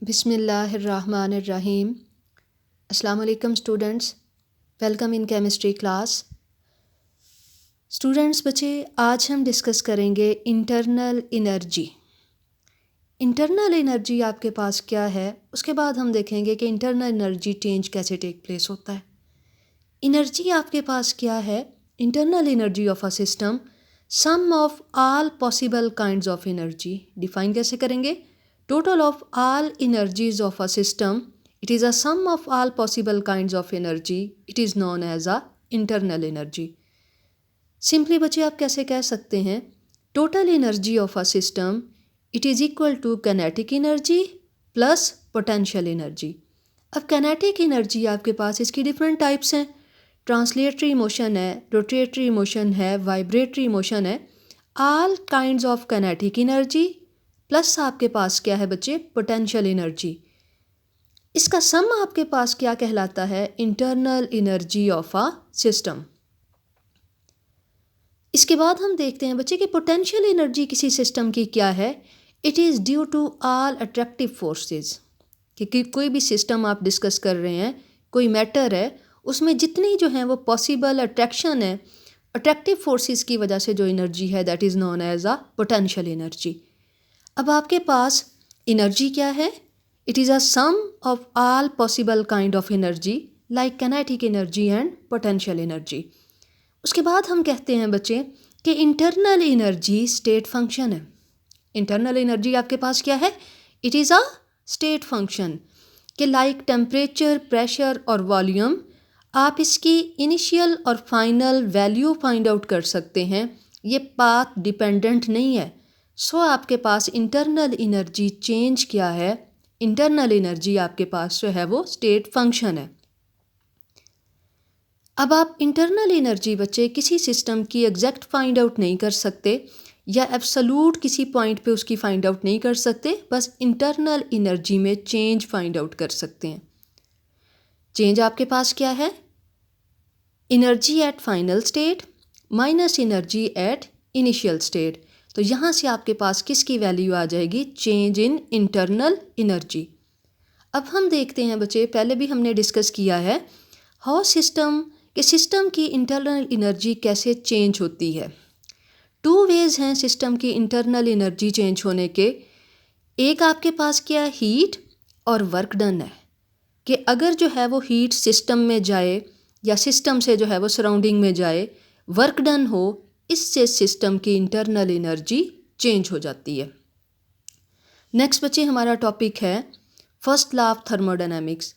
बिस्मिल्लाहिर्रहमानिर्रहीम। अस्सलाम वालेकुम students, welcome in chemistry class. Students बच्चे, आज हम डिस्कस करेंगे इंटरनल एनर्जी। इंटरनल एनर्जी आपके पास क्या है, उसके बाद हम देखेंगे कि इंटरनल एनर्जी चेंज कैसे टेक प्लेस होता है। एनर्जी आपके पास क्या है? Internal energy of a system, some of all possible kinds of energy. Define कैसे करेंगे? Total of all energies of a system, it is a some of all possible kinds of energy, it is known as a internal energy. Simply बच्चे आप कैसे कह सकते हैं? Total energy of a system, it is equal to kinetic energy plus potential energy. अब kinetic energy आपके पास इसकी different types हैं। ट्रांसलेटरी मोशन है, रोटेटरी मोशन है, वाइब्रेटरी मोशन है। All kinds of kinetic energy plus आपके पास क्या है बच्चे? Potential energy. इसका सम आपके पास क्या कहलाता है? Internal energy of a system. इसके बाद हम देखते हैं बच्चे कि पोटेंशियल एनर्जी किसी सिस्टम की क्या है। It is due to all attractive forces. कि कोई भी सिस्टम आप डिस्कस कर रहे हैं, कोई मैटर है, उसमें जितनी जो है वो पॉसिबल अट्रैक्शन है, अट्रैक्टिव फोर्सेस की वजह से जो एनर्जी है, that is known as a potential energy. अब आपके पास एनर्जी क्या है? It is a some of all possible kind of energy like kinetic energy and potential energy. उसके बाद हम कहते हैं बच्चे कि इंटरनल एनर्जी स्टेट फंक्शन है। इंटरनल एनर्जी आपके पास क्या है? It is a state function के लाइक टेम्परेचर, प्रेशर और वॉल्यूम। आप इसकी इनिशियल और फाइनल वैल्यू फाइंड आउट कर सकते हैं। ये पाथ डिपेंडेंट नहीं है। सो आपके पास इंटरनल एनर्जी चेंज क्या है? इंटरनल एनर्जी आपके पास जो है वो स्टेट फंक्शन है। अब आप इंटरनल एनर्जी बच्चे किसी सिस्टम की एग्जैक्ट फाइंड आउट नहीं कर सकते या एब्सोल्यूट किसी पॉइंट पे उसकी फाइंड आउट नहीं कर सकते, बस इंटरनल एनर्जी में चेंज फाइंड आउट कर सकते हैं। चेंज आपके पास क्या है? Energy at final state minus energy at initial state. तो यहाँ से आपके पास किसकी वैल्यू आ जाएगी? Change in internal energy. अब हम देखते हैं बच्चे, पहले भी हमने डिस्कस किया है हाउ सिस्टम की इंटरनल एनर्जी कैसे चेंज होती है। टू वेज़ हैं सिस्टम की इंटरनल एनर्जी चेंज होने के। एक आपके पास क्या है? हीट और वर्क डन है। कि अगर जो है वो हीट सिस्टम में जाए या सिस्टम से जो है वो सराउंडिंग में जाए, वर्क डन हो, इससे सिस्टम की इंटरनल एनर्जी चेंज हो जाती है। नेक्स्ट बच्चे हमारा टॉपिक है first law of thermodynamics.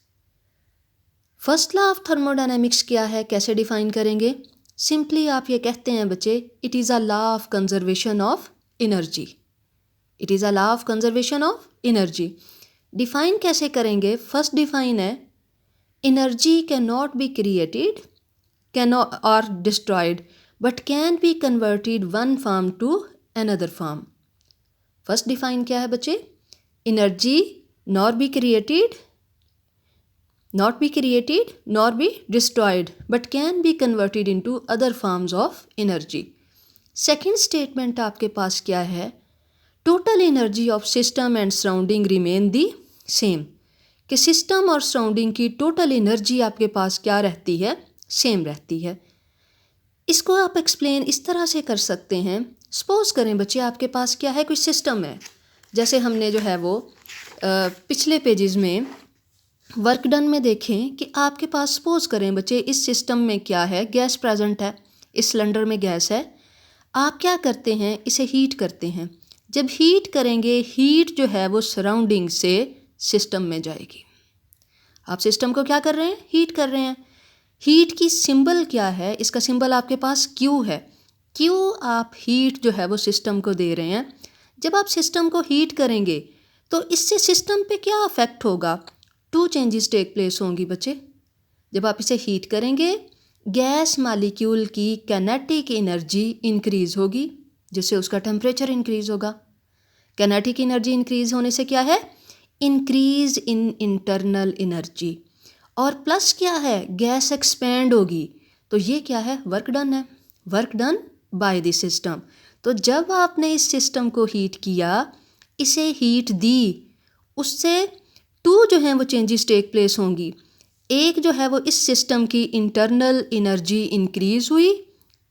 First law of thermodynamics क्या है, कैसे डिफाइन करेंगे? सिंपली आप ये कहते हैं बच्चे, it is a law of conservation of energy. It is a law of conservation of energy. Define कैसे करेंगे? फर्स्ट डिफाइन है energy can not be created can or destroyed but can be converted one form to another form. First define क्या है बच्चे? Energy not be created nor be destroyed but can be converted into other forms of energy. Second statement आपके पास क्या है? Total energy of system and surrounding remain the same. कि system और surrounding की total energy आपके पास क्या रहती है? सेम रहती है। इसको आप एक्सप्लेन इस तरह से कर सकते हैं। सपोज करें बच्चे आपके पास क्या है? कोई सिस्टम है, जैसे हमने जो है वो पिछले पेजेस में वर्क डन में देखें कि आपके पास सपोज करें बच्चे इस सिस्टम में क्या है? गैस प्रेजेंट है, इस सिलेंडर में गैस है। आप क्या करते हैं? इसे हीट करते हैं। जब हीट करेंगे, हीट जो है वो सराउंडिंग से सिस्टम में जाएगी। आप सिस्टम को क्या कर रहे हैं? हीट कर रहे हैं। हीट की सिंबल क्या है? इसका सिंबल आपके पास क्यू है। क्यू आप हीट जो है वो सिस्टम को दे रहे हैं। जब आप सिस्टम को हीट करेंगे तो इससे सिस्टम पे क्या अफेक्ट होगा? टू चेंजेस टेक प्लेस होंगी बच्चे। जब आप इसे हीट करेंगे, गैस मालिक्यूल की कैनेटिक एनर्जी इंक्रीज होगी, जिससे उसका टेम्परेचर इंक्रीज होगा। कैनेटिक एनर्जी इंक्रीज होने से क्या है? Increase in internal energy. और प्लस क्या है? गैस एक्सपेंड होगी। तो ये क्या है? वर्क डन है। Work done by the system. तो जब आपने इस सिस्टम को हीट किया, इसे हीट दी, उससे टू जो हैं वो चेंजेस टेक प्लेस होंगी। एक जो है वो इस सिस्टम की इंटरनल एनर्जी इंक्रीज हुई,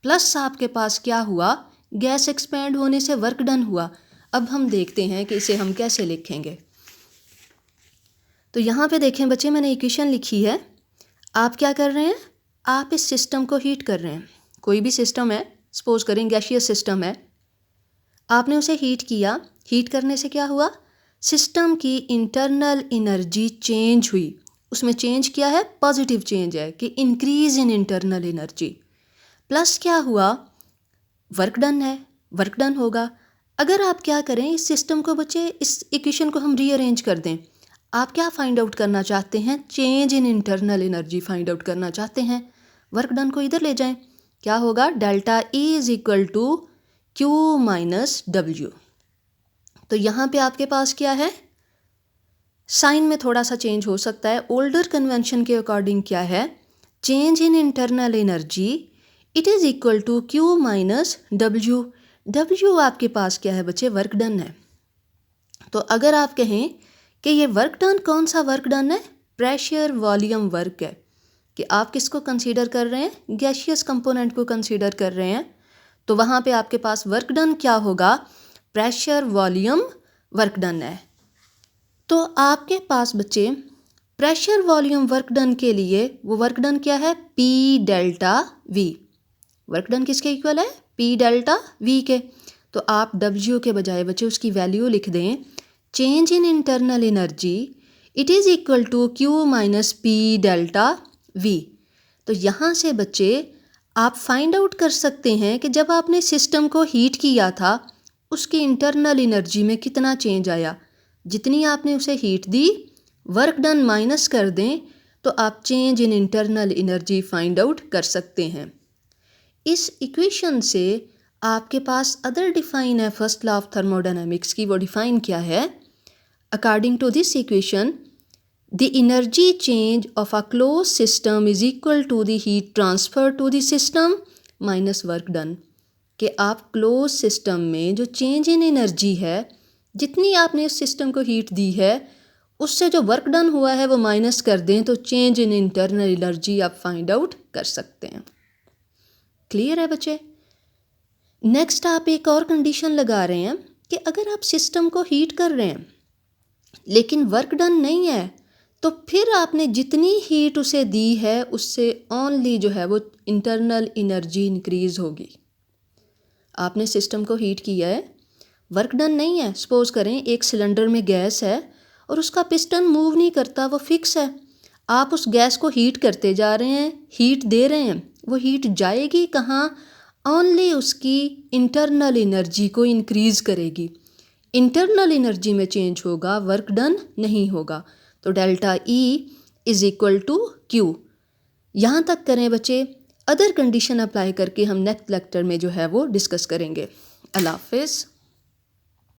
प्लस आपके पास क्या हुआ, गैस एक्सपैंड होने से वर्क डन हुआ। अब हम देखते हैं कि इसे हम कैसे लिखेंगे। तो यहाँ पे देखें बच्चे, मैंने इक्वेशन लिखी है। आप क्या कर रहे हैं, आप इस सिस्टम को हीट कर रहे हैं। कोई भी सिस्टम है, सपोज करें गैशियस सिस्टम है, आपने उसे हीट किया। हीट करने से क्या हुआ, सिस्टम की इंटरनल एनर्जी चेंज हुई। उसमें चेंज क्या है, पॉजिटिव चेंज है कि increase in internal energy. Plus क्या हुआ, वर्क डन है, वर्क डन होगा। अगर आप क्या करें, इस सिस्टम को बच्चे, इस इक्वेशन को हम रीअरेंज कर दें। आप क्या फाइंड आउट करना चाहते हैं, change in internal energy find out करना चाहते हैं। वर्क डन को इधर ले जाएं, क्या होगा, delta E is equal to Q minus W. तो यहाँ पे आपके पास क्या है, साइन में थोड़ा सा चेंज हो सकता है। ओल्डर कन्वेंशन के अकॉर्डिंग क्या है, change in internal energy it is equal to Q minus W. W आपके पास क्या है बच्चे, वर्क डन है। तो अगर आप कहें कि ये वर्क डन कौन सा वर्क डन है, प्रेशर वॉल्यूम वर्क है, कि आप किसको कंसीडर कर रहे हैं, गैशियस कंपोनेंट को कंसीडर कर रहे हैं। तो वहाँ पे आपके पास वर्क डन क्या होगा, प्रेशर वॉल्यूम वर्क डन है। तो आपके पास बच्चे प्रेशर वॉल्यूम वर्क डन के लिए वो वर्क डन क्या है, P delta we. Work done किसके इक्वल है, पी डेल्टा वी के। तो आप डब्ल्यू के बजाय बच्चे उसकी वैल्यू लिख दें, change in internal energy it is equal to Q minus P delta we. तो यहाँ से बच्चे आप फाइंड आउट कर सकते हैं कि जब आपने सिस्टम को हीट किया था उसकी इंटरनल एनर्जी में कितना चेंज आया। जितनी आपने उसे हीट दी, वर्क डन माइनस कर दें, तो आप change in internal energy find out कर सकते हैं। इस इक्वेशन से आपके पास अदर डिफाइन है फर्स्ट लॉ ऑफ थर्मोडायनामिक्स की। वो डिफाइन क्या है, according to this equation the energy change of a close system is equal to the heat transfer to the system minus work done. कि आप close system में जो change in energy है, जितनी आपने उस सिस्टम को हीट दी है, उससे जो वर्क डन हुआ है वो माइनस कर दें, तो चेंज इन इंटरनल एनर्जी आप फाइंड आउट कर सकते हैं। क्लियर है बच्चे। नेक्स्ट आप एक और कंडीशन लगा रहे हैं कि अगर आप सिस्टम को हीट कर रहे हैं लेकिन वर्क डन नहीं है, तो फिर आपने जितनी हीट उसे दी है उससे ओनली जो है वो इंटरनल एनर्जी इंक्रीज होगी। आपने सिस्टम को हीट किया है, वर्क डन नहीं है। सपोज करें एक सिलेंडर में गैस है और उसका पिस्टन मूव नहीं करता, वो फिक्स है। आप उस गैस को हीट करते जा रहे हैं, हीट दे रहे हैं, वो हीट जाएगी कहाँ, ओनली उसकी इंटरनल एनर्जी को इंक्रीज करेगी। इंटरनल एनर्जी में चेंज होगा, वर्क डन नहीं होगा। तो delta E is equal to Q. यहाँ तक करें बच्चे, अदर कंडीशन अप्लाई करके हम नेक्स्ट लेक्चर में जो है वो डिस्कस करेंगे। अल्लाह हाफिज़।